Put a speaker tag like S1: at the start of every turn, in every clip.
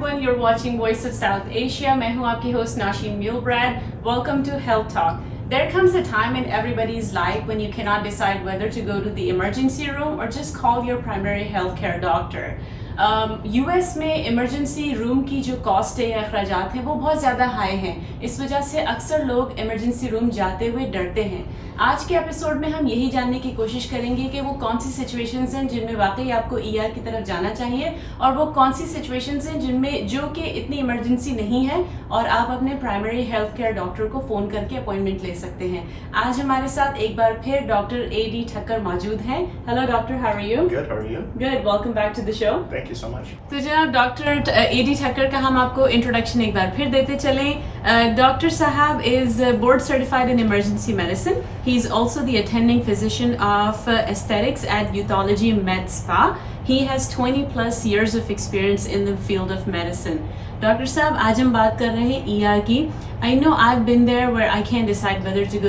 S1: everyone, you're watching Voice of South Asia. मैं हूँ आपकी host Nasheen Mulbrad. Welcome to Health Talk. There comes a time in everybody's life when you cannot decide whether to go to the emergency room or just call your primary healthcare doctor. US में emergency room की जो cost है या अखराजात हैं वो बहुत ज़्यादा high हैं. इस वजह से अक्सर लोग इमरजेंसी रूम जाते हुए डरते हैं. आज के एपिसोड में हम यही जानने की कोशिश करेंगे कि वो कौन सी सिचुएशंस हैं जिनमें वाकई आपको ER की तरफ जाना चाहिए और वो कौन सी सिचुएशंस हैं जिनमें जो कि इतनी इमरजेंसी नहीं है और आप अपने प्राइमरी हेल्थ केयर डॉक्टर को फ़ोन करके अपॉइंटमेंट ले सकते हैं. आज हमारे साथ एक बार फिर डॉक्टर AD ठक्कर मौजूद हैं. Hello doctor, how are you?
S2: Good, how are you?
S1: Good, welcome back to the show.
S2: Thank you so much.
S1: तो जनाब डॉक्टर AD ठक्कर का हम आपको इंट्रोडक्शन एक बार फिर देते चलें. डॉक्टर साहब is board certified in emergency medicine. He is also the attending physician of aesthetics at Youthology Med Spa. He has 20 plus years of experience in the field of medicine. Doctor साहब आज हम बात कर रहे हैं ER की. I know I've been there where I can't decide whether to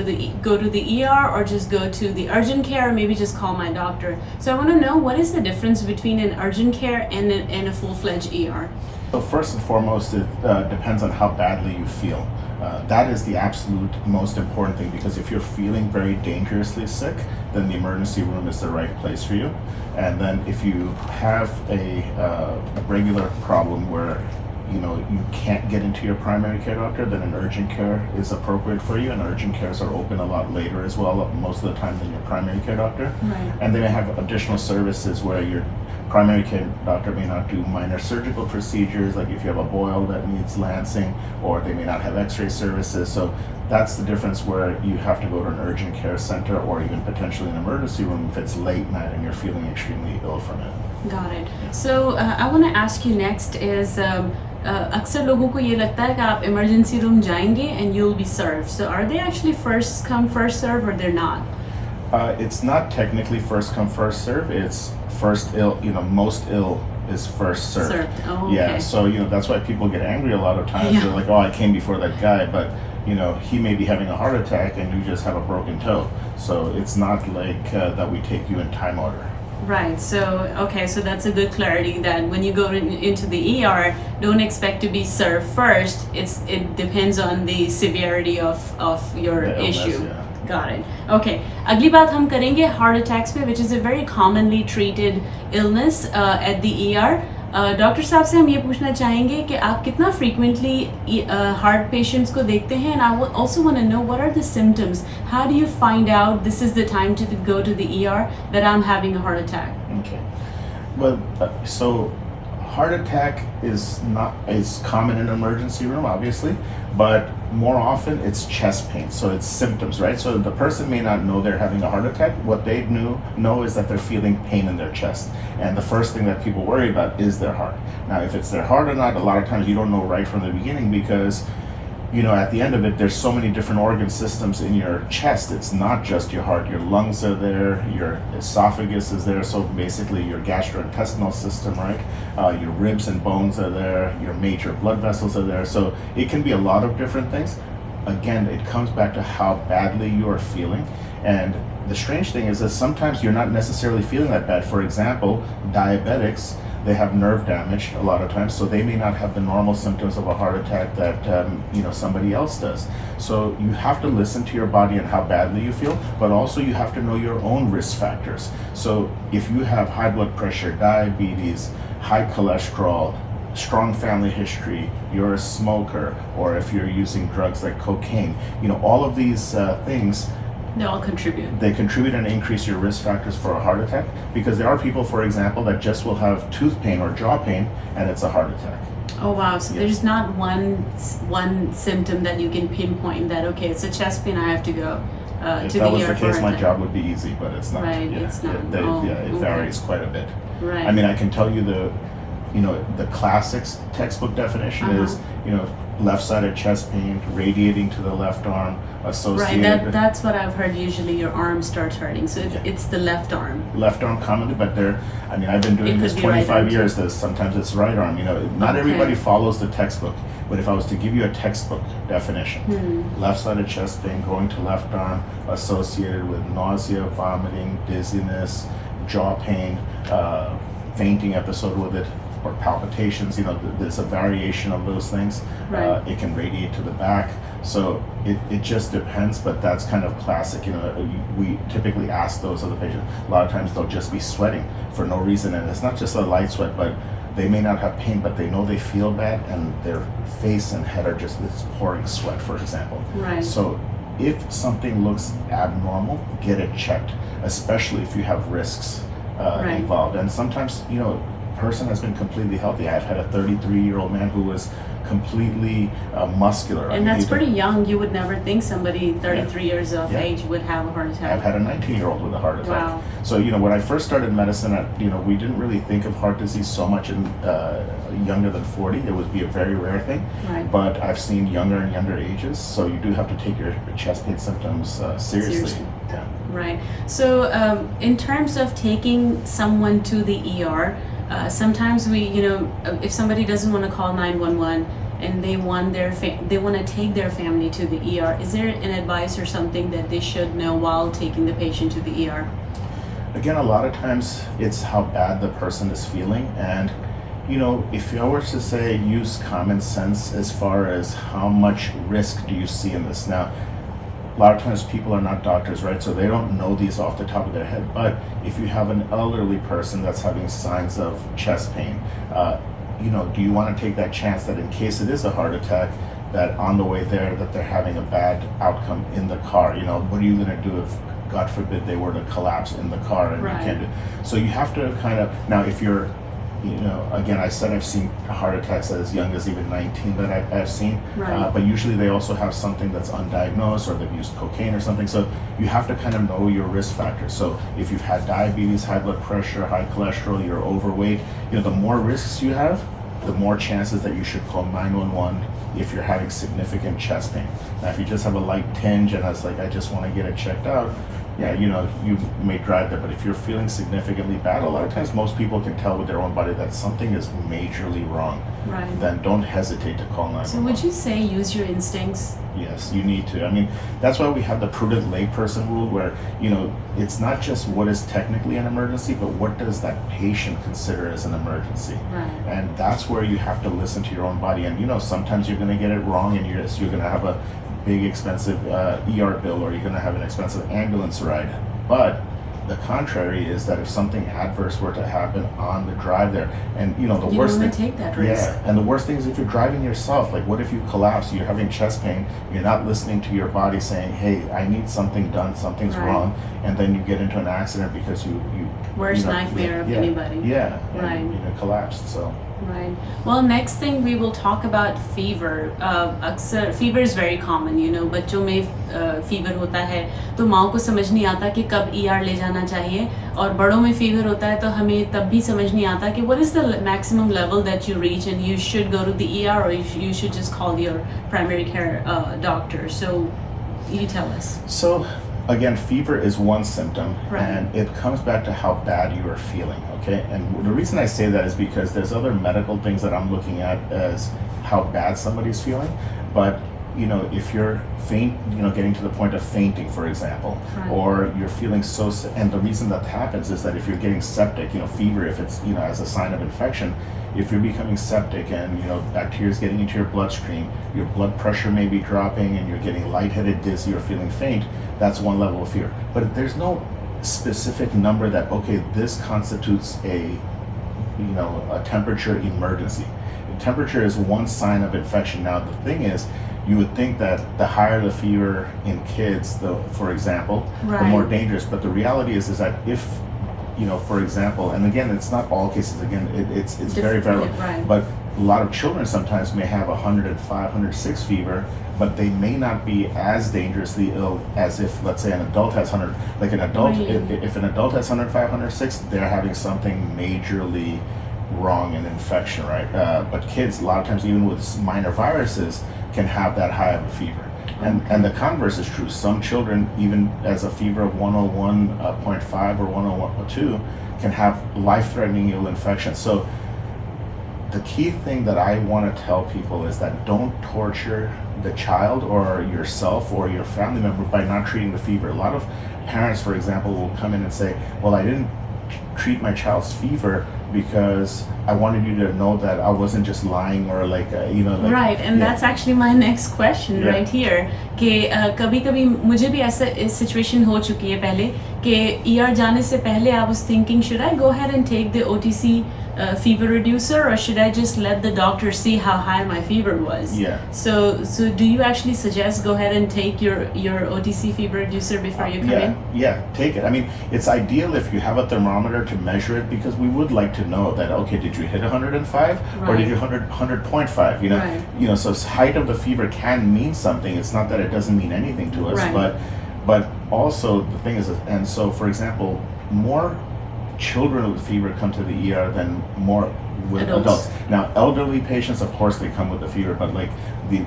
S1: go to the ER or just go to the urgent care or maybe just call my doctor. So I want to know, what is the difference between an urgent care and a full-fledged ER?
S2: So first and foremost, it depends on how badly you feel. That is the absolute most important thing, because if you're feeling very dangerously sick, then the emergency room is the right place for you. And then if you have a regular problem where you can't get into your primary care doctor, then an urgent care is appropriate for you, and urgent cares are open a lot later as well, most of the time, than your primary care doctor.
S1: Right.
S2: And they may have additional services where your primary care doctor may not do minor surgical procedures, like if you have a boil that needs lancing, or they may not have x-ray services. So that's the difference, where you have to go to an urgent care center or even potentially an emergency room if it's late night and you're feeling extremely ill from it.
S1: Got it. So I want to ask you next is अक्सर लोगों को ये लगता है कि आप emergency room जाएंगे and you'll be served. So are they actually first come first serve or they're not?
S2: It's not technically first come first serve. It's first ill. Most ill is first served.
S1: Oh, okay.
S2: Yeah. So that's why people get angry a lot of times.
S1: Yeah.
S2: They're like, "Oh, I came before that guy," but he may be having a heart attack and you just have a broken toe. So it's not like that we take you in time order.
S1: Right. So okay. So that's a good clarity that when you go into the ER, don't expect to be served first. It depends on the severity of your
S2: The illness,
S1: issue.
S2: yeah.
S1: Got it. Okay. अगली बात हम करेंगे heart attacks पे, which is a very commonly treated illness at the ER. Doctor साहब से हम ये पूछना चाहेंगे कि आप कितना frequently heart patients को देखते हैं, and I would also want to know, what are the symptoms? How do you find out this is the time to go to the ER, that I'm having a heart attack?
S2: Okay. Well, so heart attack is common in an emergency room, obviously, but more often it's chest pain. So it's symptoms, right? So the person may not know they're having a heart attack. What they know is that they're feeling pain in their chest. And the first thing that people worry about is their heart. Now, if it's their heart or not, a lot of times you don't know right from the beginning, because at the end of it, there's so many different organ systems in your chest. It's not just your heart. Your lungs are there, your esophagus is there, so basically your gastrointestinal system, right? Your ribs and bones are there, your major blood vessels are there. So it can be a lot of different things. Again, it comes back to how badly you are feeling. And the strange thing is that sometimes you're not necessarily feeling that bad. For example, diabetics, they have nerve damage a lot of times, so they may not have the normal symptoms of a heart attack that somebody else does. So you have to listen to your body and how badly you feel, but also you have to know your own risk factors. So if you have high blood pressure, diabetes, high cholesterol, strong family history, you're a smoker, or if you're using drugs like cocaine, all of these things,
S1: They all contribute.
S2: they contribute and increase your risk factors for a heart attack, because there are people, for example, that just will have tooth pain or jaw pain and it's a heart attack.
S1: Oh wow, so
S2: Yes.
S1: there's not one symptom that you can pinpoint that, okay, it's a chest pain, I have to go
S2: If
S1: to
S2: that
S1: the
S2: was
S1: ER
S2: the
S1: for
S2: case,
S1: a
S2: my
S1: attack.
S2: job would be easy, but it's not.
S1: Right,
S2: Yeah,
S1: it's not.
S2: It,
S1: Oh,
S2: yeah, it
S1: okay.
S2: varies quite a bit.
S1: Right.
S2: I mean, I can tell you the classics textbook definition is, left-sided chest pain, radiating to the left arm, associated.
S1: Right, that's what I've heard. Usually your arm starts hurting, so it's the left arm.
S2: Left arm commonly, but I've been doing
S1: It
S2: this
S1: could be right
S2: 25
S1: arm,
S2: years. Sometimes it's right arm. Not
S1: Okay.
S2: everybody follows the textbook, but if I was to give you a textbook definition, left-sided chest pain going to left arm, associated with nausea, vomiting, dizziness, jaw pain, fainting episode with it. or palpitations. There's a variation of those things.
S1: Right.
S2: It can radiate to the back. So it just depends, but that's kind of classic. We typically ask those other patients. A lot of times they'll just be sweating for no reason, and it's not just a light sweat, but they may not have pain, but they know they feel bad, and their face and head are just this pouring sweat, for example.
S1: Right.
S2: So if something looks abnormal, get it checked, especially if you have risks involved. And sometimes, person has been completely healthy. I've had a 33-year-old man who was completely muscular.
S1: And that's pretty young. You would never think somebody 33 years of age would have a heart attack.
S2: I've had a 19-year-old with a heart attack.
S1: Wow.
S2: So, when I first started medicine, we didn't really think of heart disease so much in younger than 40. It would be a very rare thing.
S1: Right.
S2: But I've seen younger and younger ages, so you do have to take your chest pain symptoms seriously. Yeah.
S1: Right. So in terms of taking someone to the ER, sometimes we, if somebody doesn't want to call 911 and they want to take their family to the ER, is there an advice or something that they should know while taking the patient to the ER?
S2: Again, a lot of times it's how bad the person is feeling, and if I were to say use common sense as far as how much risk do you see in this. Now, a lot of times people are not doctors, right? So they don't know these off the top of their head. But if you have an elderly person that's having signs of chest pain, do you want to take that chance that in case it is a heart attack, that on the way there that they're having a bad outcome in the car? What are you going to do if, God forbid, they were to collapse in the car and
S1: right.
S2: you can't do? So you have to kind of, now if you're, again, I said I've seen heart attacks as young as even 19 that I've seen,
S1: right.
S2: But usually they also have something that's undiagnosed, or they've used cocaine or something. So you have to kind of know your risk factors. So if you've had diabetes, high blood pressure, high cholesterol, you're overweight, the more risks you have, the more chances that you should call 911 if you're having significant chest pain. Now, if you just have a light tinge and it's like, I just want to get it checked out, yeah, you may drive there. But if you're feeling significantly bad, a lot of times most people can tell with their own body that something is majorly wrong.
S1: Right.
S2: Then don't hesitate to call 911.
S1: So would you say use your instincts?
S2: Yes, you need to. I mean, that's why we have the prudent layperson rule, where, it's not just what is technically an emergency, but what does that patient consider as an emergency.
S1: Right.
S2: And that's where you have to listen to your own body. And, sometimes you're going to get it wrong, and you're going to have a big expensive ER bill, or you're going to have an expensive ambulance ride. But the contrary is that if something adverse were to happen on the drive there, and the worst
S1: don't
S2: thing,
S1: want to take that risk.
S2: Yeah, and the worst thing is if you're driving yourself. Like, what if you collapse? You're having chest pain. You're not listening to your body saying, "Hey, I need something done. Something's
S1: right.
S2: wrong," and then you get into an accident because you
S1: worst nightmare of anybody.
S2: Yeah,
S1: right.
S2: And, collapsed. So.
S1: Right. Well, next thing we will talk about fever. Fever is very common, बच्चों में fever होता है तो माँ को समझ नहीं आता कि कब ER ले जाना चाहिए, और बड़ों में fever होता है तो हमें तब भी समझ नहीं आता कि what is the maximum level that you reach and you should go to the ER, or you should just call your primary care doctor. So you tell us.
S2: So again, fever is one symptom,
S1: right.
S2: and it comes back to how bad you are feeling, okay? And the reason I say that is because there's other medical things that I'm looking at as how bad somebody's feeling. But, if you're getting to the point of fainting, for example,
S1: right.
S2: or you're feeling so sick, and the reason that happens is that if you're getting septic, fever, if it's, as a sign of infection, if you're becoming septic and, bacteria is getting into your bloodstream, your blood pressure may be dropping and you're getting lightheaded, dizzy, or feeling faint, that's one level of fever. But there's no specific number that, okay, this constitutes a temperature emergency. Temperature is one sign of infection. Now, the thing is, you would think that the higher the fever in kids, for example,
S1: right.
S2: the more dangerous. But the reality is that if, for example, and again, it's not all cases. Again, it's very variable.
S1: Right.
S2: But a lot of children sometimes may have 105, 106 fever, but they may not be as dangerously ill as if, let's say, an adult has 100. Like an adult,
S1: really?
S2: if an adult has 105, 106, they're having something majorly wrong in infection, right? But kids, a lot of times, even with minor viruses, can have that high of a fever. And the converse is true. Some children, even as a fever of 101.5 or 101.2, can have life-threatening ill infection. So the key thing that I want to tell people is that don't torture the child or yourself or your family member by not treating the fever. A lot of parents, for example, will come in and say, well, I didn't treat my child's fever, because I wanted you to know that I wasn't just lying or like, like...
S1: Right, and that's actually my next question right here. कि कभी-कभी मुझे भी ऐसा situation हो चुकी है पहले कि ER जाने से पहले I was thinking, should I go ahead and take the OTC fever reducer, or should I just let the doctor see how high my fever was?
S2: Yeah.
S1: So do you actually suggest go ahead and take your OTC fever reducer before you come in?
S2: Yeah, take it. I mean, it's ideal if you have a thermometer to measure it, because we would like to know that, okay, did you hit 105 or did you 100.5? So height of the fever can mean something. It's not that it doesn't mean anything to us, but also the thing is, and so for example, more children with fever come to the ER than more with adults. Now, elderly patients, of course, they come with the fever, but like the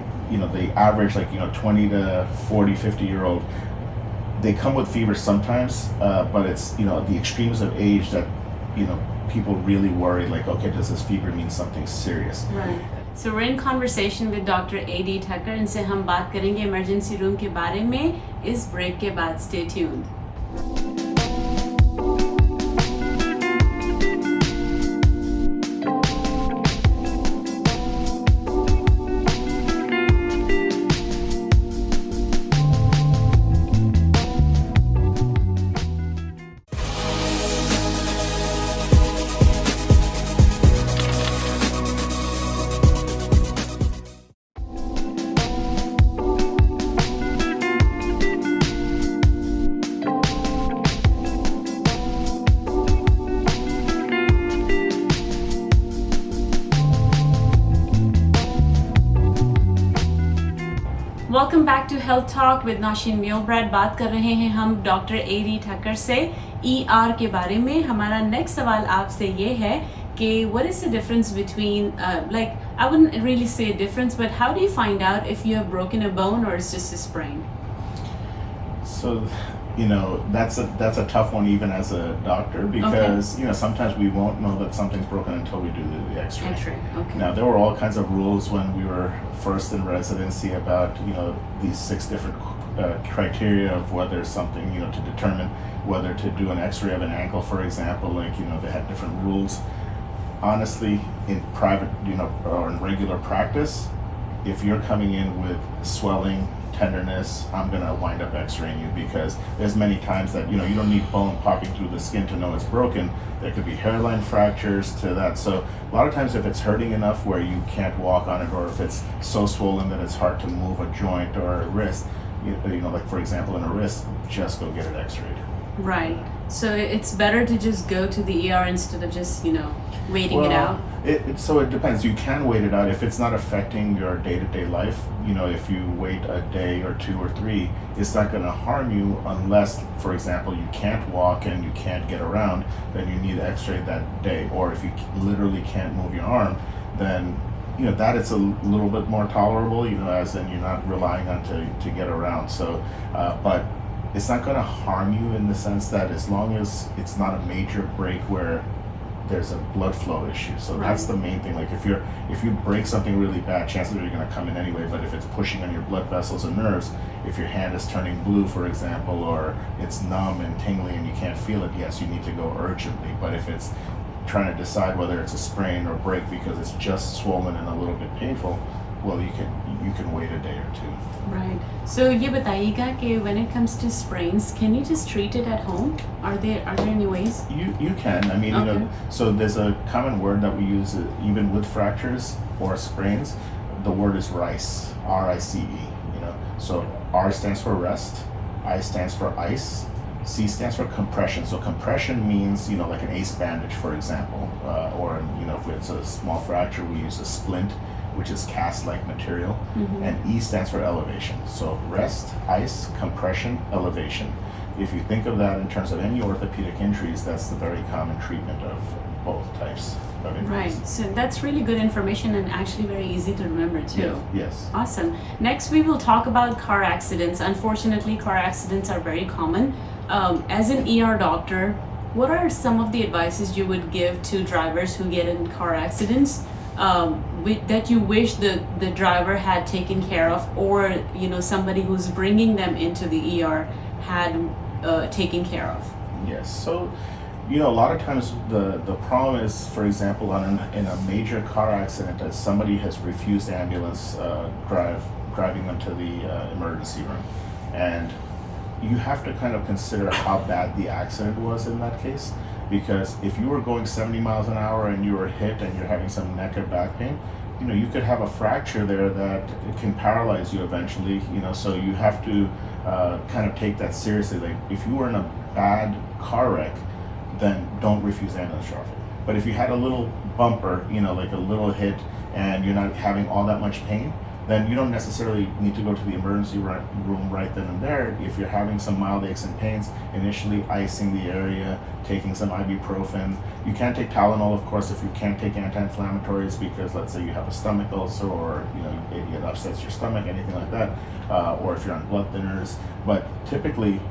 S2: average, 20 to 40, 50-year-old, they come with fever sometimes, but it's, the extremes of age that, people really worry, like, okay, does this fever mean something serious?
S1: Right. So we're in conversation with Dr. A.D. Thakkar. इनसे हम बात करेंगे emergency room के बारे में इस break के बाद. Stay tuned. Welcome back to Health Talk with Nashin Milbrad. बात कर रहे हैं हम डॉक्टर A.D. ठक्कर से ER के बारे में. हमारा नेक्स्ट सवाल आपसे ये है कि what is the difference between like, I wouldn't really say a difference, but how do you find out if you have broken a bone or it's just a sprain?
S2: So, that's a tough one even as a doctor, because sometimes we won't know that something's broken until we do the X-ray.
S1: Okay.
S2: Now, there were all kinds of rules when we were first in residency about these 6 different criteria of whether something, to determine whether to do an X-ray of an ankle, for example. Like, they had different rules. Honestly, in private, or in regular practice, if you're coming in with swelling, tenderness, I'm gonna wind up X-raying you, because there's many times that you don't need bone popping through the skin to know it's broken. There could be hairline fractures to that. So a lot of times, if it's hurting enough where you can't walk on it, or if it's so swollen that it's hard to move a joint or a wrist, like for example in a wrist, just go get it X-rayed. Right.
S1: So it's better to just go to the ER instead of just waiting it out.
S2: So it depends. You can wait it out if it's not affecting your day-to-day life. If you wait a day or 2 or 3, it's not going to harm you unless, for example, you can't walk and you can't get around. Then you need X-ray that day. Or if you literally can't move your arm, then that it's a little bit more tolerable. As in you're not relying on to get around. So, but it's not going to harm you in the sense that as long as it's not a major break where there's a blood flow issue. So that's the main thing. Like if you break something really bad, chances are you're going to come in anyway. But if it's pushing on your blood vessels and nerves, if your hand is turning blue, for example, or it's numb and tingling and you can't feel it, yes, you need to go urgently. But if it's trying to decide whether it's a sprain or break because it's just swollen and a little bit painful, well, you can wait a day or 2.
S1: Right. So ये बताइएगा कि when it comes to sprains, can you just treat it at home? Are there any ways?
S2: You can. I mean, so there's a common word that we use even with fractures or sprains. The word is RICE, R-I-C-E. So R stands for rest, I stands for ice, C stands for compression. So compression means like an ACE bandage, for example, or if it's a small fracture, we use a splint, which is cast-like material, and E stands for elevation. So rest, ice, compression, elevation. If you think of that in terms of any orthopedic injuries, that's the very common treatment of both types of injuries.
S1: Right, so that's really good information and actually very easy to remember too.
S2: Yes.
S1: Awesome. Next we will talk about car accidents. Unfortunately, car accidents are very common. As an ER doctor, what are some of the advices you would give to drivers who get in car accidents that you wish the driver had taken care of, or somebody who's bringing them into the ER had taken care of?
S2: Yes. So You know, a lot of times the problem is, for example, in a major car accident, that somebody has refused ambulance driving them to the emergency room, and you have to kind of consider how bad the accident was in that case, because if you were going 70 miles an hour and you were hit and you're having some neck or back pain, you know, you could have a fracture there that can paralyze you eventually, you know, so you have to kind of take that seriously. Like, if you were in a bad car wreck, then don't refuse ambulance traffic. But if you had a little bumper, you know, like a little hit, and you're not having all that much pain, then you don't necessarily need to go to the emergency room right then and there. If you're having some mild aches and pains, initially icing the area, taking some ibuprofen. You can't take Tylenol, of course, if you can't take anti-inflammatories, because let's say you have a stomach ulcer, or you know, it upsets your stomach, anything like that, or if you're on blood thinners. But typically,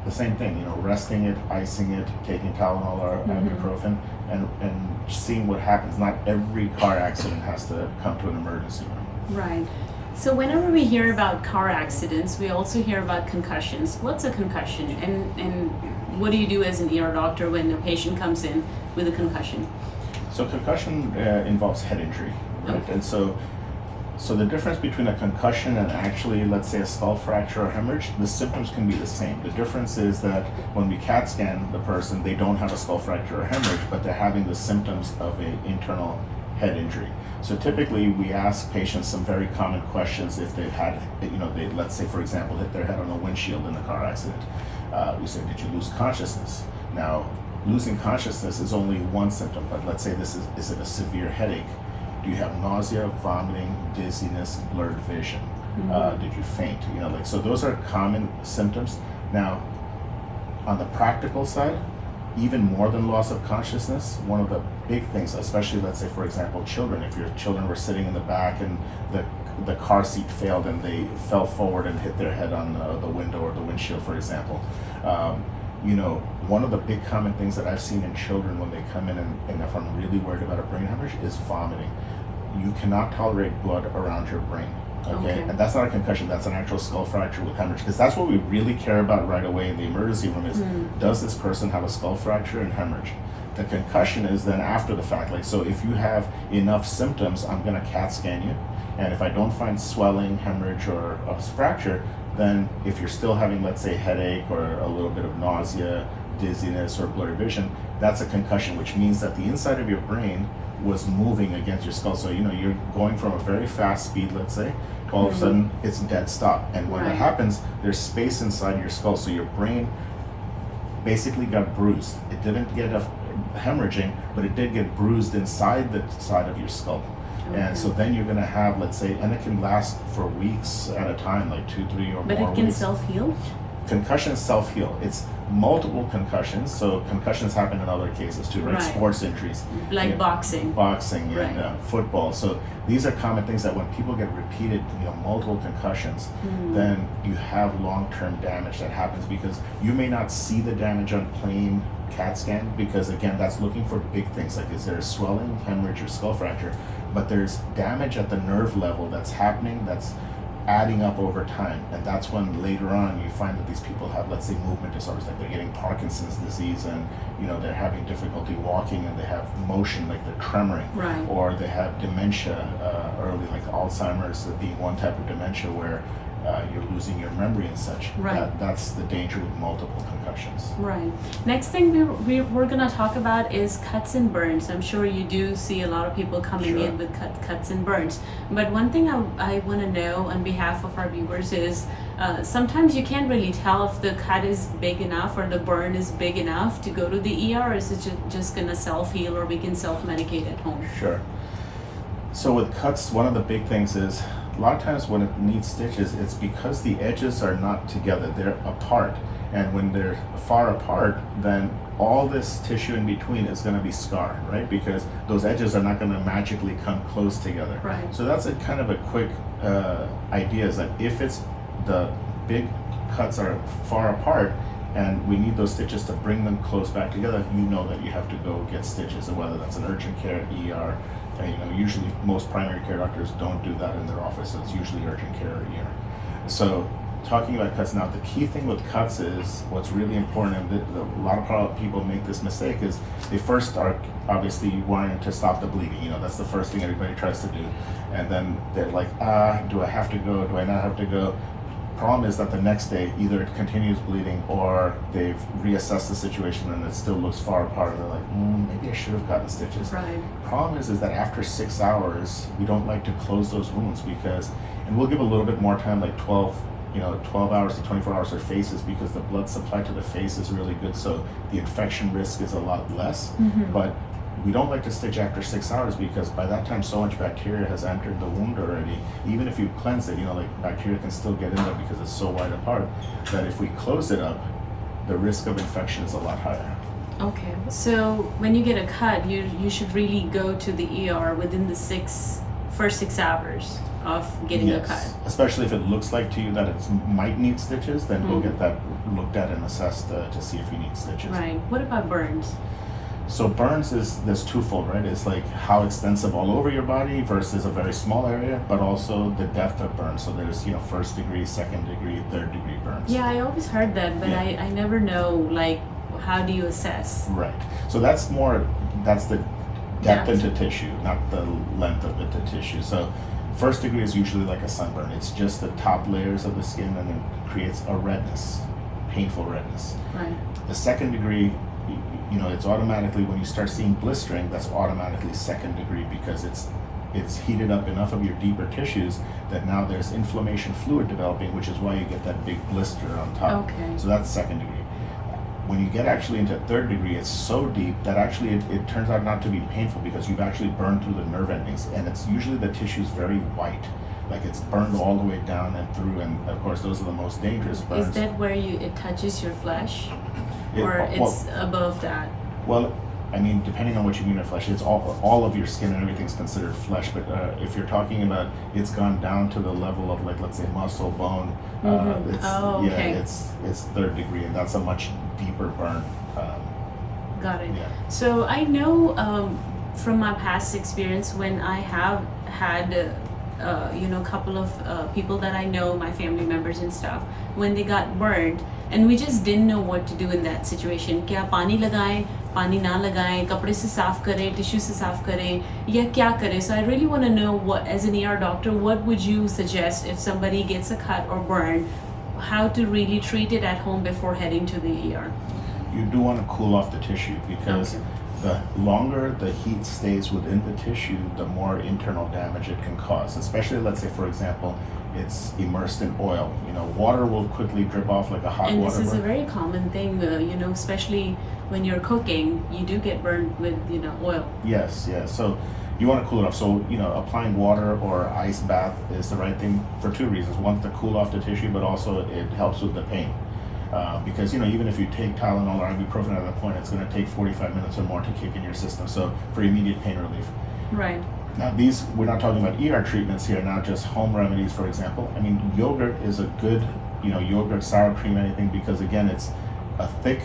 S2: the same thing, you know, resting it, icing it, taking Tylenol or ibuprofen, and seeing what happens. Not every car accident has to come to an emergency room.
S1: Right. So whenever we hear about car accidents, we also hear about concussions. What's a concussion, and what do you do as an ER doctor when a patient comes in with a concussion?
S2: So concussion involves head injury, right?
S1: Okay.
S2: And so the difference between a concussion and actually, let's say, a skull fracture or hemorrhage, the symptoms can be the same. The difference is that when we CAT scan the person, they don't have a skull fracture or hemorrhage, but they're having the symptoms of an internal head injury. So typically we ask patients some very common questions if they've had, you know, they, let's say, for example, hit their head on a windshield in a car accident. We say, did you lose consciousness? Now, losing consciousness is only one symptom, but let's say is it a severe headache? Do you have nausea, vomiting, dizziness, blurred vision? Did you faint? You know, like, so those are common symptoms. Now, on the practical side, even more than loss of consciousness, one of the big things, especially, let's say, for example, children, if your children were sitting in the back and the car seat failed and they fell forward and hit their head on the window or the windshield, for example, you know, one of the big common things that I've seen in children when they come in, and if I'm really worried about a brain hemorrhage, is vomiting. You cannot tolerate blood around your brain. Okay, and that's not a concussion, that's an actual skull fracture with hemorrhage, because that's what we really care about right away in the emergency room is, does this person have a skull fracture and hemorrhage? The concussion is then after the fact. Like, so if you have enough symptoms, I'm going to CAT scan you, and if I don't find swelling, hemorrhage, or a fracture, then if you're still having, let's say, headache or a little bit of nausea, dizziness, or blurry vision, that's a concussion, which means that the inside of your brain was moving against your skull. So, you know, you're going from a very fast speed, let's say, to all of a sudden it's dead stop. And when that happens, there's space inside your skull. So your brain basically got bruised. It didn't get hemorrhaging, but it did get bruised inside the side of your skull. And so then you're going to have, let's say, and it can last for weeks at a time, like 2, 3, or more weeks.
S1: But it can self-heal?
S2: Concussions self-heal. It's multiple concussions. So concussions happen in other cases too, right? Sports injuries.
S1: Like boxing.
S2: Boxing and football. So these are common things that when people get repeated, you know, multiple concussions, then you have long-term damage that happens, because you may not see the damage on plain CAT scan, because again, that's looking for big things like, is there swelling, hemorrhage, or skull fracture? But there's damage at the nerve level that's happening, that's adding up over time, and that's when later on you find that these people have, let's say, movement disorders, like they're getting Parkinson's disease, and you know, they're having difficulty walking, and they have motion, like they're tremoring, or they have dementia early, like Alzheimer's being one type of dementia where you're losing your memory and such. That's the danger with multiple concussions.
S1: Next thing we're going to talk about is cuts and burns. I'm sure you do see a lot of people coming in with cuts and burns. But one thing I want to know on behalf of our viewers is sometimes you can't really tell if the cut is big enough or the burn is big enough to go to the ER, or is it just going to self-heal, or we can self-medicate at home? Sure.
S2: So with cuts, one of the big things is, a lot of times when it needs stitches, it's because the edges are not together, they're apart. And when they're far apart, then all this tissue in between is going to be scarred, right? Because those edges are not going to magically come close together. So that's a kind of a quick idea, is that if it's the big cuts are far apart and we need those stitches to bring them close back together, you know that you have to go get stitches, and whether that's an urgent care, ER, you know, usually most primary care doctors don't do that in their office, so it's usually urgent care or ER. So talking about cuts now, the key thing with cuts is what's really important, and a lot of people make this mistake, is they first are obviously wanting to stop the bleeding. You know, that's the first thing everybody tries to do. And then they're like, do I have to go? Do I not have to go? Problem is that the next day, either it continues bleeding or they've reassessed the situation and it still looks far apart. And they're like, maybe I should have gotten stitches.
S1: Right.
S2: Problem is that after 6 hours, we don't like to close those wounds because, and we'll give a little bit more time, like 12 hours to 24 hours for faces, because the blood supply to the face is really good, so the infection risk is a lot less. But we don't like to stitch after 6 hours because by that time so much bacteria has entered the wound already. Even if you cleanse it, like bacteria can still get in there because it's so wide apart, that if we close it up, the risk of infection is a lot higher.
S1: Okay, so when you get a cut, you should really go to the ER within the first 6 hours of getting a cut.
S2: Especially if it looks like to you that it might need stitches, then we'll get that looked at and assessed to see if you need stitches.
S1: Right. What about burns?
S2: So burns there's twofold, right? It's like how extensive all over your body versus a very small area, but also the depth of burns. So there's, first degree, second degree, third degree burns.
S1: Yeah, I always heard that, but I never know, like, how do you assess?
S2: Right. So that's the depth into tissue, not the length of it to tissue. So first degree is usually like a sunburn. It's just the top layers of the skin and it creates a redness, painful redness.
S1: Right.
S2: The second degree, it's automatically, when you start seeing blistering, that's automatically second degree because it's heated up enough of your deeper tissues that now there's inflammation fluid developing, which is why you get that big blister on top.
S1: Okay.
S2: So that's second degree. When you get actually into third degree, it's so deep that actually it turns out not to be painful because you've actually burned through the nerve endings, and it's usually the tissue's very white, like it's burned all the way down and through, and of course those are the most dangerous burns.
S1: Is that where it touches your flesh? Or it's above that?
S2: Well, I mean, depending on what you mean by flesh, it's all of your skin and everything's considered flesh. But if you're talking about it's gone down to the level of, like, let's say muscle, bone, it's third degree, and that's a much deeper burn.
S1: Got it.
S2: Yeah.
S1: So I know from my past experience, when I have had a couple of people that I know, my family members and stuff, when they got burned, and we just didn't know what to do in that situation. क्या पानी लगाएं, पानी ना लगाएं, कपड़े से साफ करें, टिश्यू से साफ करें, या क्या करें? So I really want to know, what, as an ER doctor, what would you suggest if somebody gets a cut or burn, how to really treat it at home before heading to the ER?
S2: You do want to cool off the tissue because the longer the heat stays within the tissue, the more internal damage it can cause. Especially, let's say, for example, it's immersed in oil. Water will quickly drip off like a hot water burn.
S1: And this is a very common thing, especially when you're cooking, you do get burned with, oil.
S2: Yes. So you want to cool it off. So, applying water or ice bath is the right thing for two reasons. One, to cool off the tissue, but also it helps with the pain. Because, even if you take Tylenol or ibuprofen at that point, it's going to take 45 minutes or more to kick in your system. So for immediate pain relief.
S1: Right.
S2: Now we're not talking about ER treatments here, not just home remedies, for example. I mean, yogurt is a good, yogurt, sour cream, anything, because again, it's a thick,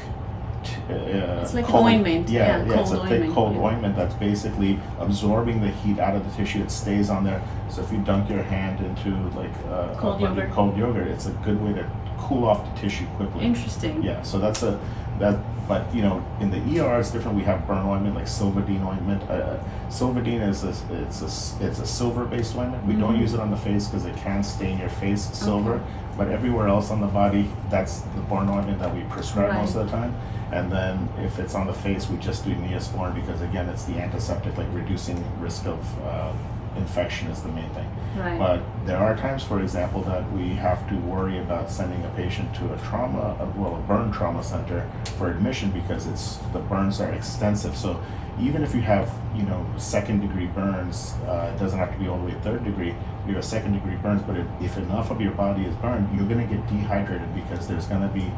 S1: it's like
S2: cold,
S1: ointment.
S2: It's a thick, cold ointment that's basically absorbing the heat out of the tissue. It stays on there. So if you dunk your hand into like
S1: cold
S2: yogurt, it's a good way to cool off the tissue quickly.
S1: Interesting.
S2: Yeah, so but in the ER it's different. We have burn ointment like Silvadene ointment. Silvadene is it's a silver-based ointment. We don't use it on the face because it can stain your face silver. But everywhere else on the body, that's the burn ointment that we prescribe most of the time. And then if it's on the face, we just do Neosporin because again, it's the antiseptic, like reducing risk of infection is the main thing.
S1: Right.
S2: But there are times, for example, that we have to worry about sending a patient to a burn trauma center for admission because the burns are extensive. So even if you have, second degree burns, it doesn't have to be all the way third degree. You have second degree burns, but if enough of your body is burned, you're going to get dehydrated because there's going to be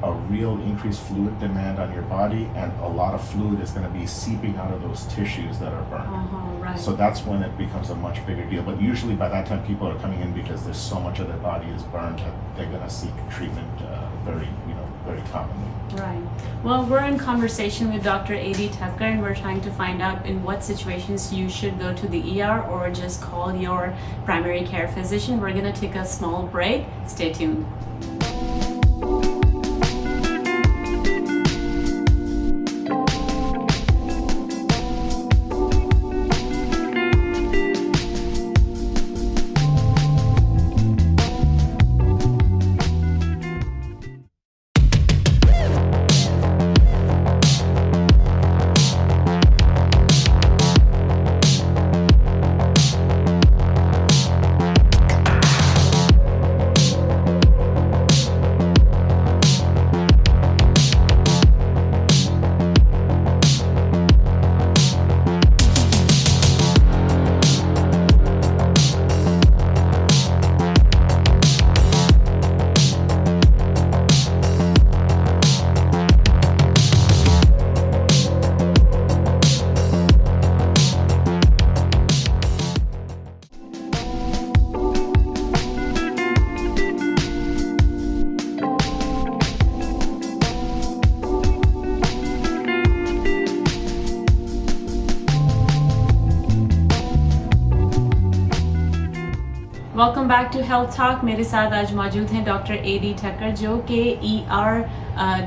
S2: a real increased fluid demand on your body, and a lot of fluid is going to be seeping out of those tissues that are burned.
S1: Right.
S2: So that's when it becomes a much bigger deal. But usually by that time, people are coming in because there's so much of their body is burned that they're going to seek treatment very, very commonly.
S1: Right. Well, we're in conversation with Dr. A.D. Tucker, and we're trying to find out in what situations you should go to the ER or just call your primary care physician. We're going to take a small break. Stay tuned. Welcome back to health talk. मेरे साथ आज मौजूद हैं doctor A.D. Thakkar जो कि ER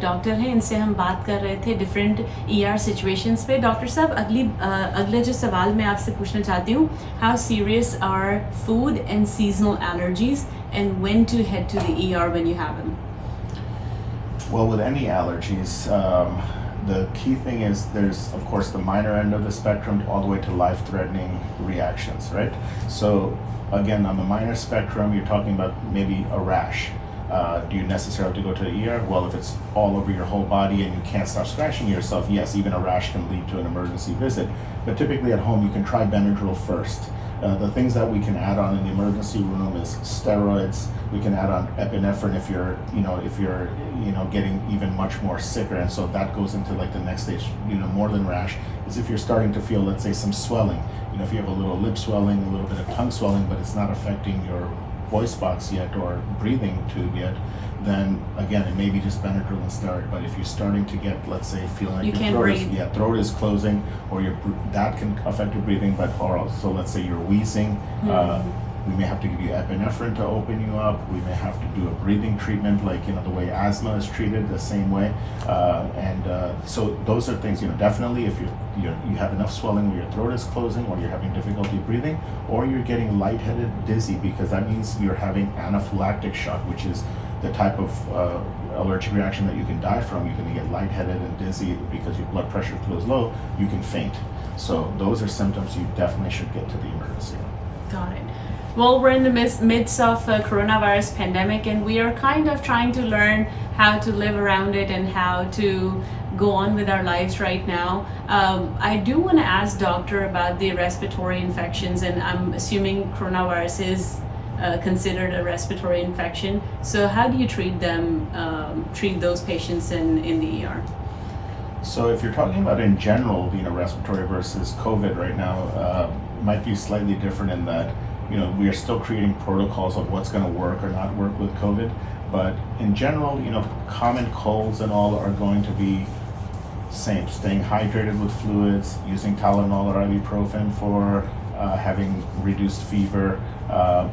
S1: doctor हैं। इनसे हम बात कर रहे थे डिफरेंट ER सिचुएशंस पे। डॉक्टर साहब, अगला जो सवाल मैं आपसे पूछना चाहती हूँ, how serious are food and seasonal allergies and when to head to the ER when you have them?
S2: Well, with any allergies, the key thing is there's, of course, the minor end of the spectrum all the way to life-threatening reactions, right? So, again, on the minor spectrum, you're talking about maybe a rash. Do you necessarily have to go to the ER? Well, if it's all over your whole body and you can't stop scratching yourself, yes, even a rash can lead to an emergency visit. But typically at home, you can try Benadryl first. The things that we can add on in the emergency room is steroids. We can add on epinephrine if you're getting even much more sicker, and so that goes into like the next stage. More than rash is if you're starting to feel, let's say, some swelling. If you have a little lip swelling, a little bit of tongue swelling, but it's not affecting your voice box yet or breathing tube yet, then again it may be just Benadryl and steroid. But if you're starting to get, let's say, feeling like your throat is closing, or that can affect your breathing, but or also let's say you're wheezing, we may have to give you epinephrine to open you up. We may have to do a breathing treatment, like the way asthma is treated, the same way. So those are things. Definitely, if you have enough swelling where your throat is closing, or you're having difficulty breathing, or you're getting lightheaded, dizzy, because that means you're having anaphylactic shock, which is the type of allergic reaction that you can die from. You're going to get lightheaded and dizzy because your blood pressure goes low. You can faint. So those are symptoms you definitely should get to the emergency room.
S1: Got it. Well, we're in the midst of coronavirus pandemic, and we are kind of trying to learn how to live around it and how to go on with our lives right now. I do want to ask doctor about the respiratory infections, and I'm assuming coronavirus is considered a respiratory infection. So how do you treat those patients in the ER?
S2: So if you're talking about in general, respiratory versus COVID right now, might be slightly different in that, we are still creating protocols of what's going to work or not work with COVID. But in general, common colds and all are going to be same. Staying hydrated with fluids, using Tylenol or ibuprofen for having reduced fever,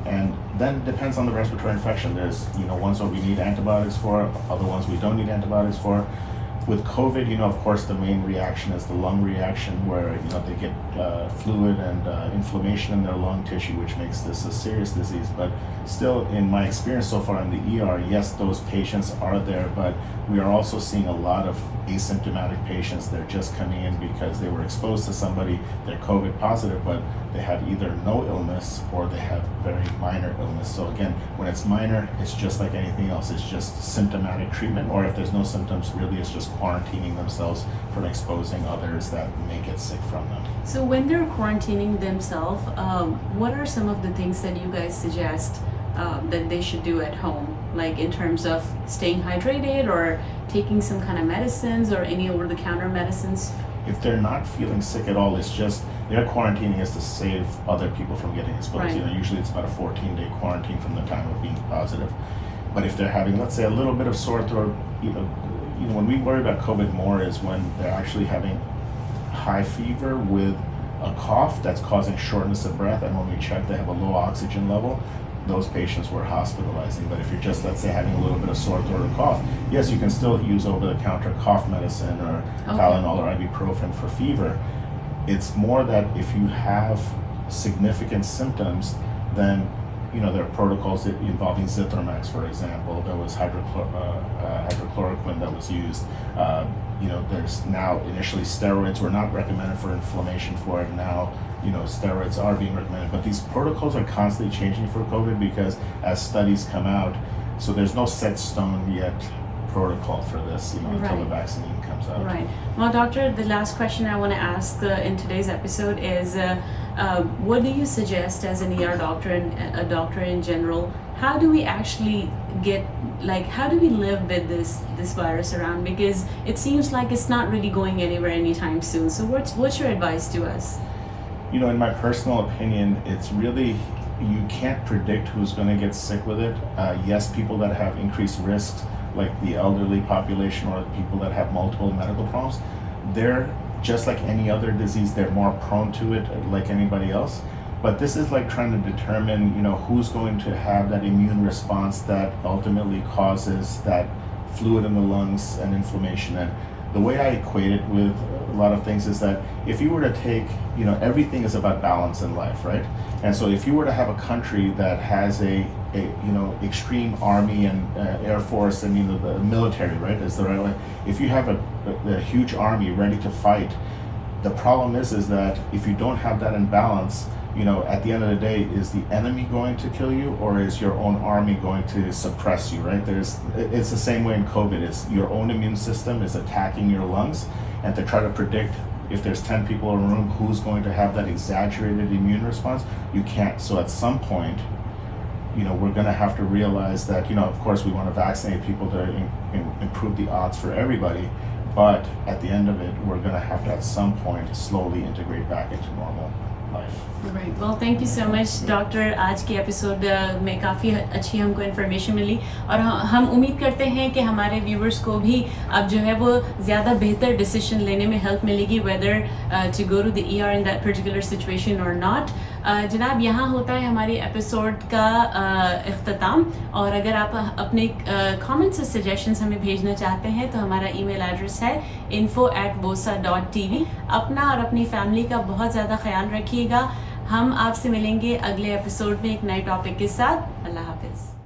S2: and then depends on the respiratory infection. There's ones that we need antibiotics for, other ones we don't need antibiotics for. With COVID, of course, the main reaction is the lung reaction, where they get fluid and inflammation in their lung tissue, which makes this a serious disease. But still, in my experience so far in the ER, yes, those patients are there, but we are also seeing a lot of asymptomatic patients. They're just coming in because they were exposed to somebody, they're COVID positive, but they have either no illness or they have very minor illness. So again, when it's minor, it's just like anything else. It's just symptomatic treatment, or if there's no symptoms, really it's just quarantining themselves from exposing others that may get sick from them.
S1: So when they're quarantining themselves, what are some of the things that you guys suggest that they should do at home, like in terms of staying hydrated or taking some kind of medicines or any over-the-counter medicines?
S2: If they're not feeling sick at all, it's just their quarantining is to save other people from getting exposed.
S1: Right.
S2: Usually it's about a 14-day quarantine from the time of being positive. But if they're having, let's say, a little bit of sore throat, when we worry about COVID more is when they're actually having high fever with a cough that's causing shortness of breath, and when we check they have a low oxygen level, those patients we're hospitalizing. But if you're just, let's say, having a little bit of sore throat or cough, yes, you can still use over-the-counter cough medicine or Tylenol or ibuprofen for fever. It's more that if you have significant symptoms, then there are protocols involving Zithromax, for example. There was hydrochloroquine that was used. There's now initially steroids were not recommended for inflammation for it. Now, steroids are being recommended. But these protocols are constantly changing for COVID because as studies come out, so there's no set stone yet protocol for this, until the vaccine comes out.
S1: Right. Well, doctor, the last question I want to ask in today's episode is, what do you suggest as an ER doctor and a doctor in general? How do we actually how do we live with this virus around? Because it seems like it's not really going anywhere anytime soon. So what's your advice to us?
S2: In my personal opinion, it's really, you can't predict who's going to get sick with it. Yes, people that have increased risks, like the elderly population or people that have multiple medical problems, they're just like any other disease, they're more prone to it like anybody else. But this is like trying to determine, who's going to have that immune response that ultimately causes that fluid in the lungs and inflammation. And the way I equate it with a lot of things is that if you were to take, everything is about balance in life, right? And so if you were to have a country that has a extreme army and air force and the military, right, is the right way. If you have a huge army ready to fight, the problem is that if you don't have that in balance, at the end of the day, is the enemy going to kill you or is your own army going to suppress you, right? It's the same way in COVID. It's your own immune system is attacking your lungs, and to try to predict if there's 10 people in a room who's going to have that exaggerated immune response, you can't. So at some point, we're going to have to realize that, of course we want to vaccinate people to improve the odds for everybody, but at the end of it, we're going to have to at some point slowly integrate back into normal life.
S1: Right. Well, thank you so much, doctor. आज के episode में काफ़ी अच्छी हमको information मिली और हम उम्मीद करते हैं कि हमारे व्यूवर्स को भी अब जो है वो ज़्यादा बेहतर डिसीजन लेने में हेल्प मिलेगी, whether to go to the ER in that particular situation और नॉट. जनाब, यहाँ होता है हमारे एपिसोड का इख्तिताम, और अगर आप अपने कमेंट्स और सजेशंस हमें भेजना चाहते हैं तो हमारा ईमेल एड्रेस है info@bosa.tv. अपना और अपनी फैमिली का बहुत ज़्यादा ख्याल रखिएगा. हम आपसे मिलेंगे अगले एपिसोड में एक नए टॉपिक के साथ. अल्लाह हाफिज़.